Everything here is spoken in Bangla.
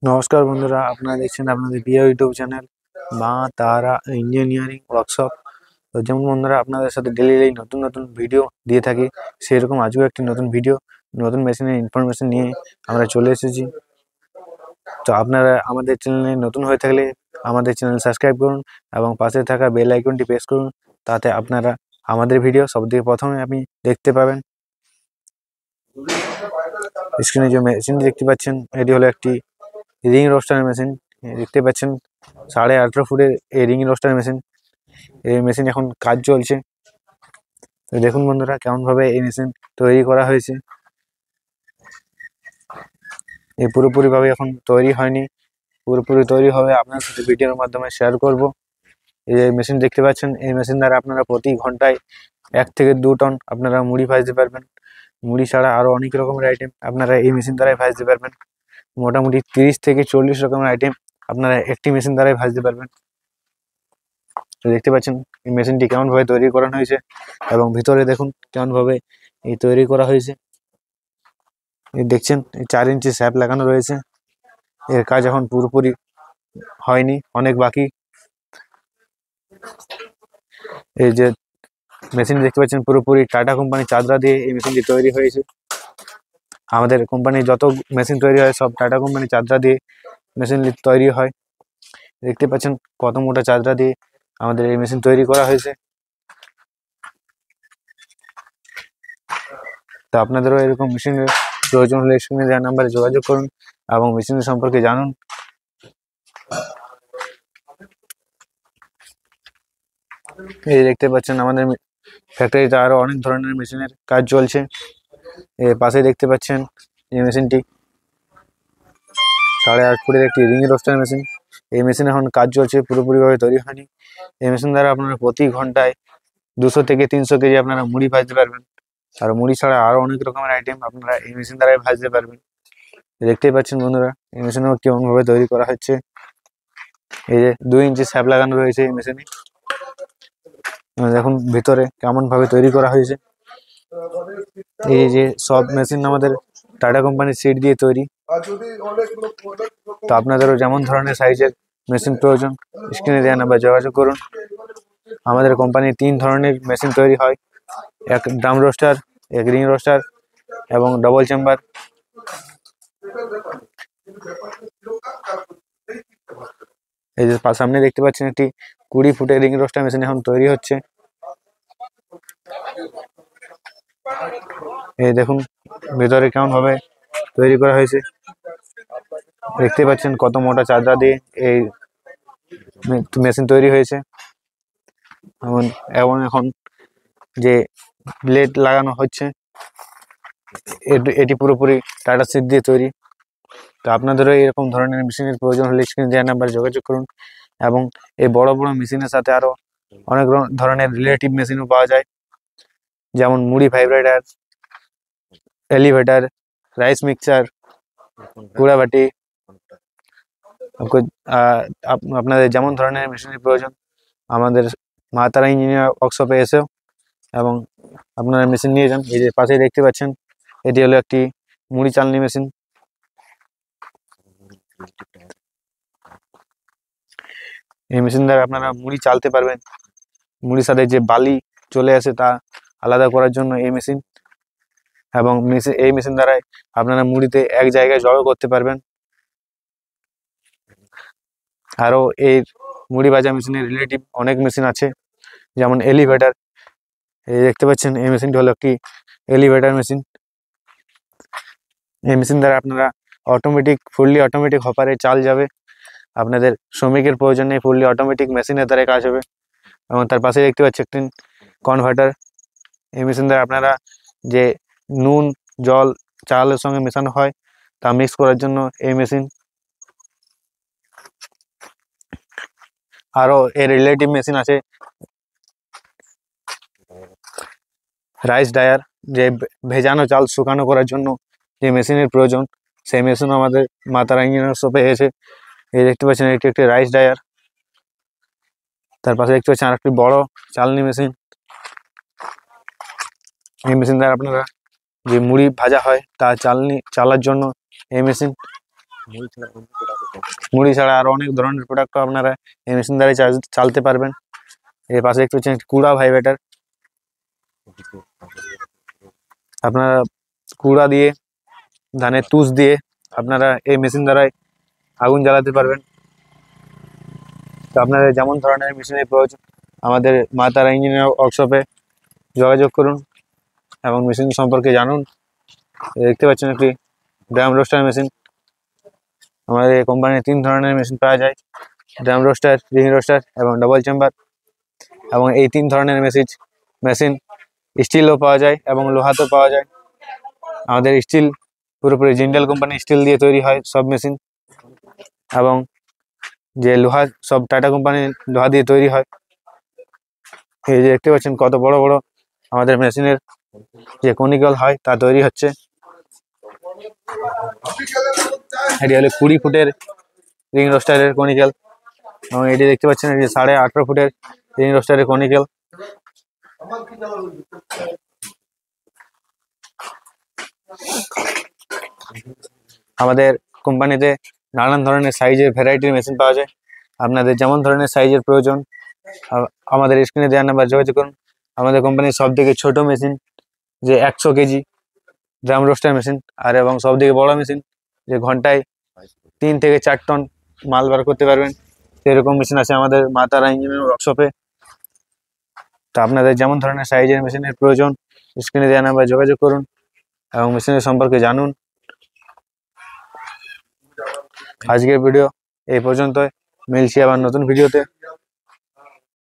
নমস্কার বন্ধুরা, আপনারা দেখছেন আপনাদের প্রিয় ইউটিউব চ্যানেল মা তারা ইঞ্জিনিয়ারিং ওয়ার্কশপ। তো যেমন বন্ধুরা আপনাদের সাথে ডেলি নতুন নতুন ভিডিও দিয়ে থাকি, সেরকম আজও একটি নতুন ভিডিও নতুন মেশিনের ইনফরমেশন নিয়ে আমরা চলে এসেছি। তো আপনারা আমাদের চ্যানেলে নতুন হয়ে থাকলে আমাদের চ্যানেল সাবস্ক্রাইব করুন এবং পাশে থাকা বেল আইকনটি প্রেস করুন, তাতে আপনারা আমাদের ভিডিও সবথেকে প্রথমে আপনি দেখতে পাবেন। স্ক্রিনে যে মেশিনটি দেখতে পাচ্ছেন, এটি হলো একটি রিং রোস্টার মেশিন। দেখতে পাচ্ছেন 18.5 ফুটের এই রিং রোস্টার মেশিন। এই মেশিন এখন কাজ চলছে। তো দেখুন বন্ধুরা কেমন ভাবে এই মেশিন তৈরি করা হয়েছে। এই পুরোপুরি ভাবে এখন তৈরি হয়নি, পুরোপুরি তৈরি হবে আপনার সাথে ভিডিওর মাধ্যমে শেয়ার করব। এই মেশিন দেখতে পাচ্ছেন, এই মেশিন দ্বারা আপনারা প্রতি ঘন্টায় 1 থেকে 2 টন আপনারা মুড়ি ভাজতে পারবেন। মুড়ি ছাড়া আরো অনেক রকমের আইটেম আপনারা এই মেশিন দ্বারাই ভাজতে পারবেন। মোটামুটি 30 থেকে 40 রকমের আইটেম আপনারা একটি মেশিন দ্বারাই ভাজতে পারবেন। তো দেখতে পাচ্ছেন এই মেশিনটি কেমন ভাবে তৈরি করানো হয়েছে এবং ভিতরে দেখুন কেমন ভাবে এই তৈরি করা হয়েছে। এই দেখছেন 4 ইঞ্চি শ্যাপ লাগানো রয়েছে। এর কাজ এখন পুরোপুরি হয়নি, অনেক বাকি। এই যে মেশিন দেখতে পাচ্ছেন পুরোপুরি টাটা কোম্পানি চাদরা দিয়ে এই মেশিনটি তৈরি হয়েছে। আমাদের কোম্পানি যত মেশিন তৈরি হয় সব টাটা কোম্পানি চাদরা দিয়ে মেশিন তৈরি হয়। দেখতে পাচ্ছেন কত মোটা চাদরা দিয়ে আমাদের এই মেশিন তৈরি করা হয়েছে। তো আপনাদেরও এরকম মেশিনের প্রয়োজন হলে স্ক্রিনে দেওয়া নাম্বারে যোগাযোগ করুন এবং মেশিনের সম্পর্কে জানুন। এই দেখতে পাচ্ছেন আমাদের ফ্যাক্টরিতে আরো অনেক ধরনের মেশিনের কাজ চলছে। এর পাশে দেখতে পাচ্ছেন এই মেশিনটি 8.5 ফুটের একটি রিং রোস্টার মেশিন। এই মেশিন এখন কাজ চলছে, পুরোপুরিভাবে তৈরি হয়নি। এই মেশিন দ্বারা আপনারা প্রতি ঘন্টায় 200 থেকে 300 কেজি আপনারা মুড়ি ভাজতে পারবেন। আর মুড়ি ছাড়া আরো অনেক রকমের আইটেম আপনারা এই মেশিন দ্বারাই ভাজতে পারবেন। দেখতেই পাচ্ছেন বন্ধুরা এই মেশিনও কেমন ভাবে তৈরি করা হচ্ছে। এই যে 2 ইঞ্চি শ্যাপ লাগানো রয়েছে এই মেশিনে। দেখুন ভিতরে কেমন ভাবে তৈরি করা হয়েছে। এই যে সব মেশিন আমাদের টাটা কোম্পানির সিট দিয়ে তৈরি। তো আপনাদেরও যেমন ধরনের সাইজের মেশিন প্রয়োজন স্ক্রিনে দেওয়া নাম্বারে যোগাযোগ করুন। আমাদের কোম্পানির 3 ধরনের মেশিন তৈরি হয়, এক ড্রাম রোস্টার, এক রিং রোস্টার এবং ডবল চেম্বার। এই যে সামনে দেখতে পাচ্ছেন একটি 20 ফুটের রিং রোস্টার মেশিন এখন তৈরি হচ্ছে। এই দেখুন ভেতরে কেমন ভাবে তৈরি করা হয়েছে। দেখতে পাচ্ছেন কত মোটা চাদরা দিয়ে এই মেশিন তৈরি হয়েছে। এবং এখন যে ব্লেড লাগানো হচ্ছে এটি পুরোপুরি টাটা সিট দিয়ে তৈরি। তো আপনাদেরও এরকম ধরনের মেশিনের প্রয়োজন হলে স্ক্রিনে দেওয়া নাম্বারে যোগাযোগ করুন। এবং এই বড় বড় মেশিনের সাথে আরো অনেক ধরনের রিলেটিভ মেশিনও পাওয়া যায়, যেমন মুড়ি ভাইব্রেটার, এলিভেটার, রাইস মিক্সার, কুড়াবাটি। আপনাদের যেমন ধরনের মেশিনের প্রয়োজন আমাদের মা তারা ইঞ্জিনিয়ার ওয়ার্কশপে এসেও এবং আপনারা মেশিন নিয়ে যান। এই যে পাশেই দেখতে পাচ্ছেন এটি হলো একটি মুড়ি চালনি মেশিন। এই মেশিন দ্বারা আপনারা মুড়ি চালতে পারবেন। মুড়ির সাথে যে বালি চলে আসে তা আলাদা করার জন্য এই মেশিন। এবং এই মেশিন দ্বারাই আপনারা মুড়িতে এক জায়গায় জড়ো করতে পারবেন। আরও এই মুড়ি ভাজা মেশিনের রিলেটিভ অনেক মেশিন আছে, যেমন এলিভেটার। এই দেখতে পাচ্ছেন এই মেশিনটি হলো একটি এলিভেটার মেশিন। এই মেশিন দ্বারা আপনারা ফুললি অটোমেটিক হপারে চাল যাবে। আপনাদের শ্রমিকের প্রয়োজন নেই, ফুললি অটোমেটিক মেশিনের দ্বারা কাজ হবে। এবং তার পাশে দেখতে পাচ্ছি একটি কনভার্টার। এই মেশিন দ্বারা আপনারা যে নুন, জল, চালের সঙ্গে মেশানো হয় তা মিক্স করার জন্য এই মেশিন। আরও এর রিলেটিভ মেশিন আছে রাইস ডায়ার, যে ভেজানো চাল শুকানো করার জন্য যে মেশিনের প্রয়োজন সেই মেশিন আমাদের মা তারা ইঞ্জিনিয়ার শপে এসে। এই দেখতে পাচ্ছেন এটি একটি রাইস ডায়ার। তার পাশে দেখতে পাচ্ছেন আরেকটি বড় চালনি মেশিন। এই মেশিন দ্বারা আপনারা যে মুড়ি ভাজা হয় তা চালার জন্য এই মেশিন। মুড়ি ছাড়া আরো অনেক ধরনের প্রোডাক্টও আপনারা এই মেশিন দ্বারাই চালতে পারবেন। এর পাশে দেখতে পাচ্ছেন কুড়া ভাইব্রেটর। আপনারা কুড়া দিয়ে, ধানের তুষ দিয়ে আপনারা এই মেশিন দ্বারাই আগুন জ্বালাতে পারবেন। তো আপনাদের যেমন ধরনের মেশিনের প্রয়োজন আমাদের মা তারা ইঞ্জিনিয়ার ওয়ার্কশপে যোগাযোগ করুন এবং মেশিন সম্পর্কে জানুন। দেখতে পাচ্ছেন একটি ড্রাম রোস্টার মেশিন। আমাদের এই কোম্পানির 3 ধরনের মেশিন পাওয়া যায়, ড্রাম রোস্টার, রিং রোস্টার এবং ডবল চেম্বার। এবং এই 3 ধরনের মেশিন স্টিলও পাওয়া যায় এবং লোহাতেও পাওয়া যায়। আমাদের স্টিল পুরোপুরি জিন্দাল কোম্পানির স্টিল দিয়ে তৈরি হয় সব মেশিন, এবং যে লোহা সব টাটা কোম্পানির লোহা দিয়ে তৈরি হয়। এই যে দেখতে পাচ্ছেন কত বড় বড় আমাদের মেশিনের যে কনিক্যাল হয় তা তৈরি হচ্ছে। এটি হলো 20 ফুটের রিং রোস্টারের কনিক্যাল, এবং এটি দেখতে পাচ্ছেন এটি 18.5 ফুটের রিং রোস্টারের কনিক্যাল। আমাদের কোম্পানিতে নানান ধরনের সাইজের ভ্যারাইটির মেশিন পাওয়া যায়। আপনাদের যেমন ধরনের সাইজের প্রয়োজন আমাদের স্ক্রিনে দেওয়ার নাম্বার যোগাযোগ করুন। আমাদের কোম্পানির সব থেকে ছোট মেশিন যে 100 কেজি ড্রাম রোস্টার মেশিন, আর এবং সব থেকে বড় মেশিন যে ঘন্টায় 3 থেকে 4 টন মাল বার করতে পারবেন, সেরকম মেশিন আছে আমাদের মা তারা ইঞ্জিনিয়ারিং ওয়ার্কশপে। তো আপনাদের যেমন ধরনের সাইজের মেশিনের প্রয়োজন স্ক্রিনে দেওয়া নাম্বার যোগাযোগ করুন এবং মেশিনের সম্পর্কে জানুন। আজকের ভিডিও এই পর্যন্তই, মিলছি আবার নতুন ভিডিওতে।